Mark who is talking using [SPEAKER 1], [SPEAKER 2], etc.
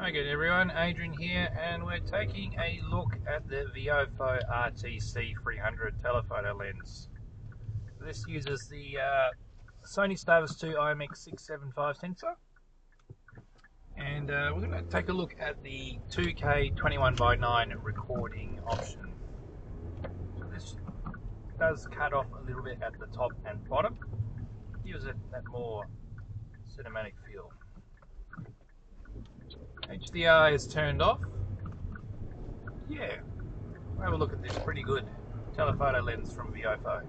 [SPEAKER 1] Okay everyone, Adrian here, and we're taking a look at the Viofo RTC300 Telephoto lens. This uses the Sony Starvis 2 IMX675 sensor, and we're going to take a look at the 2K 21:9 recording option. So this does cut off a little bit at the top and bottom, gives it that more cinematic feel. HDR is turned off. Yeah, we'll have a look at this pretty good telephoto lens from Viofo.